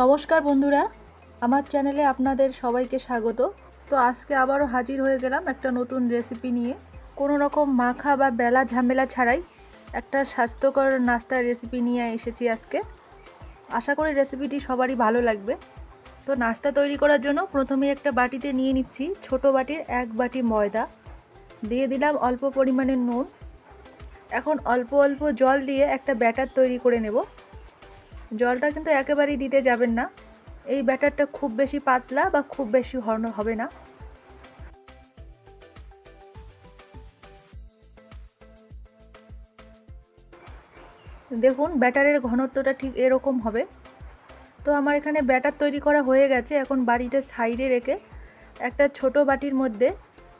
নমস্কার বন্ধুরা, আমার চ্যানেলে আপনাদের সবাইকে স্বাগত। তো আজকে আবারও হাজির হয়ে গেলাম একটা নতুন রেসিপি নিয়ে। কোনো রকম মাখা বা বেলা ঝামেলা ছাড়াই একটা স্বাস্থ্যকর নাস্তার রেসিপি নিয়ে এসেছি আজকে। আশা করি রেসিপিটি সবারই ভালো লাগবে। তো নাস্তা তৈরি করার জন্য প্রথমে একটা বাটিতে নিয়ে নিচ্ছি ছোট বাটির 1 বাটি ময়দা, দিয়ে দিলাম অল্প পরিমাণে নুন। এখন অল্প অল্প জল দিয়ে একটা ব্যাটার তৈরি করে নেব। জলটা কিন্তু একেবারেই দিতে যাবেন না, এই ব্যাটারটা খুব বেশি পাতলা বা খুব বেশি ঘন হবে না। দেখুন ব্যাটারের ঘনত্বটা ঠিক এরকম হবে। তো আমার এখানে ব্যাটার তৈরি করা হয়ে গেছে। এখন বাটিটা সাইডে রেখে একটা ছোট বাটির মধ্যে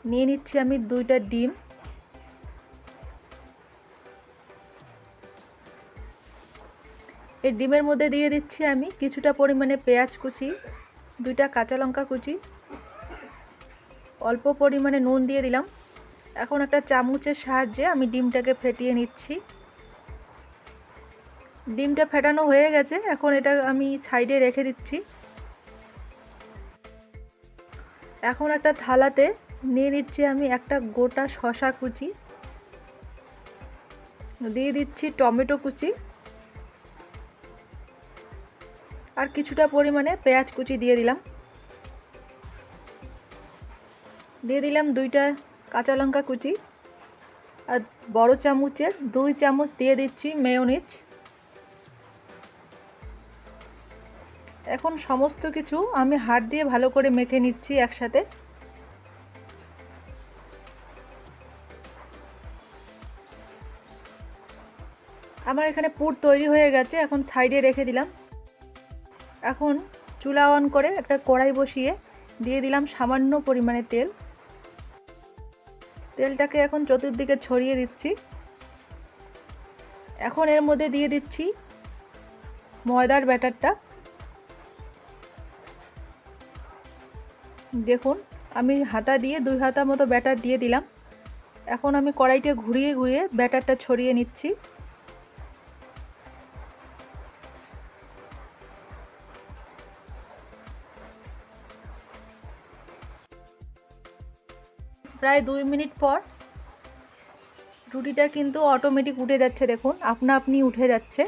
নিয়ে নিচ্ছি আমি 2টা ডিম। এই ডিমের মধ্যে দিয়ে দিচ্ছি আমি কিছুটা পরিমাণে পেঁয়াজ কুচি, 2টা কাঁচা লঙ্কা কুচি, অল্প পরিমাণে নুন দিয়ে দিলাম। এখন একটা চামচের সাহায্যে আমি ডিমটাকে ফেটিয়ে নিচ্ছি। ডিমটা ফেটানো হয়ে গেছে, এখন এটা আমি সাইডে রেখে দিচ্ছি। এখন একটা থালাতে নিয়ে নিচ্ছি আমি একটা গোটা শসা কুচি, দিয়ে দিচ্ছি টমেটো কুচি, আর কিছুটা পরিমাণে পেঁয়াজ কুচি দিয়ে দিলাম। দিয়ে দিলাম 2টা কাঁচা লঙ্কা কুচি, আর বড় চামচের 2 চামচ দিয়ে দিচ্ছি মেয়োনিজ। এখন সমস্ত কিছু আমি হাত দিয়ে ভালো করে মেখে নিচ্ছি একসাথে। আমার এখানে পুর তৈরি হয়ে গেছে, এখন সাইডে রেখে দিলাম। এখন চুলা অন করে একটা কড়াই বসিয়ে দিয়ে দিলাম সামান্য পরিমাণে তেল। তেলটাকে এখন চতুর্দিকে ছড়িয়ে দিচ্ছি। এখন এর মধ্যে দিয়ে দিচ্ছি ময়দার ব্যাটারটা। দেখুন আমি হাতা দিয়ে 2 হাতা মতো ব্যাটার দিয়ে দিলাম। এখন আমি কড়াইটা ঘুরিয়ে ঘুরিয়ে ব্যাটারটা ছড়িয়ে নিচ্ছি। প্রায় 2 মিনিট পর রুটিটা কিন্তু অটোমেটিক উঠে যাচ্ছে, দেখুন আপনা আপনি উঠে যাচ্ছে।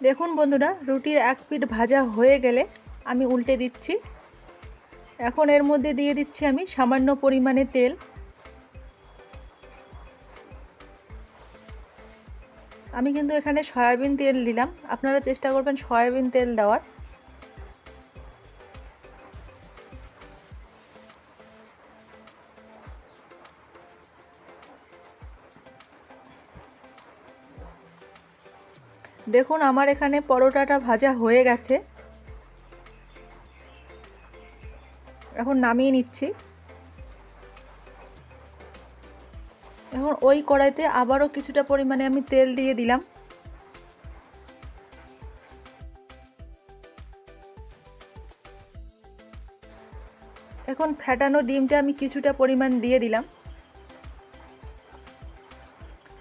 দেখুন বন্ধুরা, রুটির এক পিঠ ভাজা হয়ে গেলে আমি উল্টে দিচ্ছি। এখন এর মধ্যে দিয়ে দিচ্ছি আমি সামান্য পরিমাণে তেল। আমি কিন্তু এখানে সয়াবিন তেল দিলাম, আপনারা চেষ্টা করবেন সয়াবিন তেল দেওয়ার। দেখুন আমার এখানে পরোটাটা ভাজা হয়ে গেছে, এখন নামিয়ে নিচ্ছি। এখন ওই কড়াইতে আবারও কিছুটা পরিমাণে আমি তেল দিয়ে দিলাম। এখন ফেটানো ডিমটা আমি কিছুটা পরিমাণ দিয়ে দিলাম।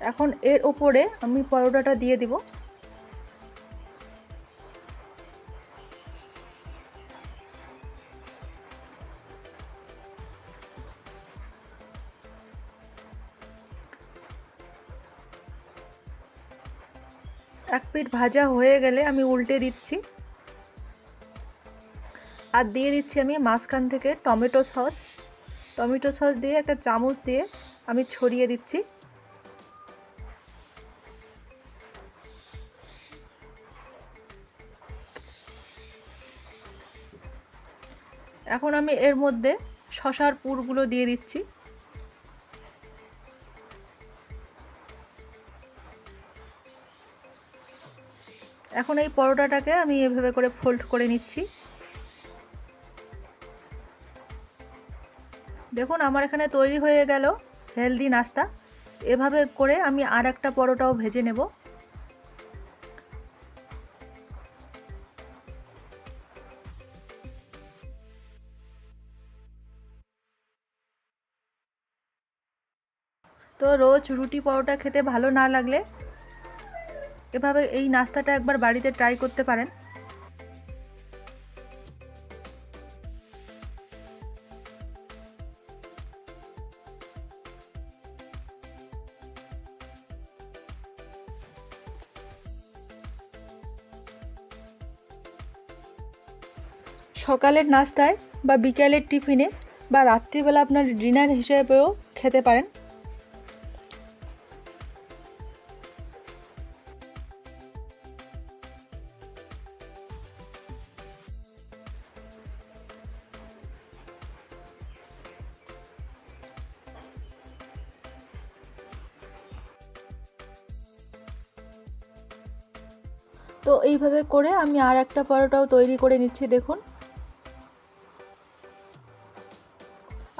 এখন এর উপরে আমি পরোটাটা দিয়ে দিব। এক পিঠ ভাজা হয়ে গেলে আমি উল্টে দিচ্ছি, আর দিয়ে দিচ্ছি আমি মাঝখান থেকে টমেটো সস দিয়ে একটা চামচ দিয়ে আমি ছড়িয়ে দিচ্ছি। এখন আমি এর মধ্যে শসার পুরগুলো দিয়ে দিচ্ছি। এখন এই পরোটাটাকে আমি এভাবে করে ফোল্ড করে নিচ্ছি। দেখুন আমার এখানে তৈরি হয়ে গেল হেলদি নাস্তা। এভাবে করে আমি আর একটা পরোটাও ভেজে নেব। তো রোজ রুটি পরোটা খেতে ভালো না লাগলে এভাবে এই নাস্তাটা একবার বাড়িতে ট্রাই করতে পারেন। সকালের নাস্তায় বা বিকালের টিফিনে বা রাত্রিবেলা আপনার ডিনার হিসেবেও খেতে পারেন। তো এইভাবে করে আমি আর একটা পরোটাও তৈরি করে নিচ্ছি। দেখুন,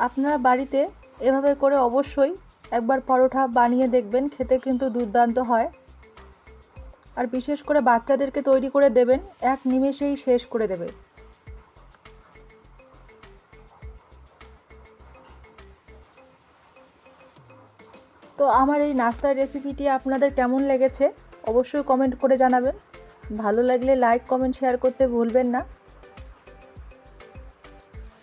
আপনারা বাড়িতে এভাবে করে অবশ্যই একবার পরোটা বানিয়ে দেখবেন, খেতে কিন্তু দুর্দান্ত হয়। আর বিশেষ করে বাচ্চাদেরকে তৈরি করে দেবেন, এক নিমেষেই শেষ করে দেবে। তো আমার এই নাস্তার রেসিপিটি আপনাদের কেমন লেগেছে অবশ্যই কমেন্ট করে জানাবেন। ভালো লাগলে লাইক কমেন্ট শেয়ার করতে ভুলবেন না।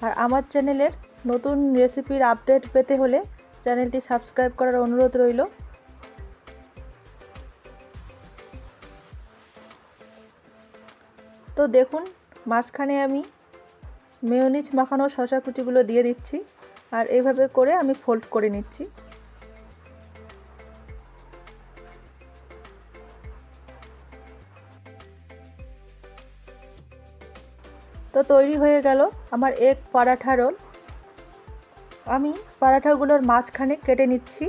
আর আমার চ্যানেলের নতুন রেসিপির আপডেট পেতে হলে চ্যানেলটি সাবস্ক্রাইব করার অনুরোধ রইল। তো দেখুন, মাঝখানে আমি মেয়োনিজ মাখানো শসা কুচিগুলো দিয়ে দিচ্ছি আর এইভাবে করে আমি ফোল্ড করে নিচ্ছি। তো তৈরি হয়ে গেল আমার এগ পরাঠা রোল। আমি পরাঠাগুলোর মাঝখানে কেটে নিচ্ছি।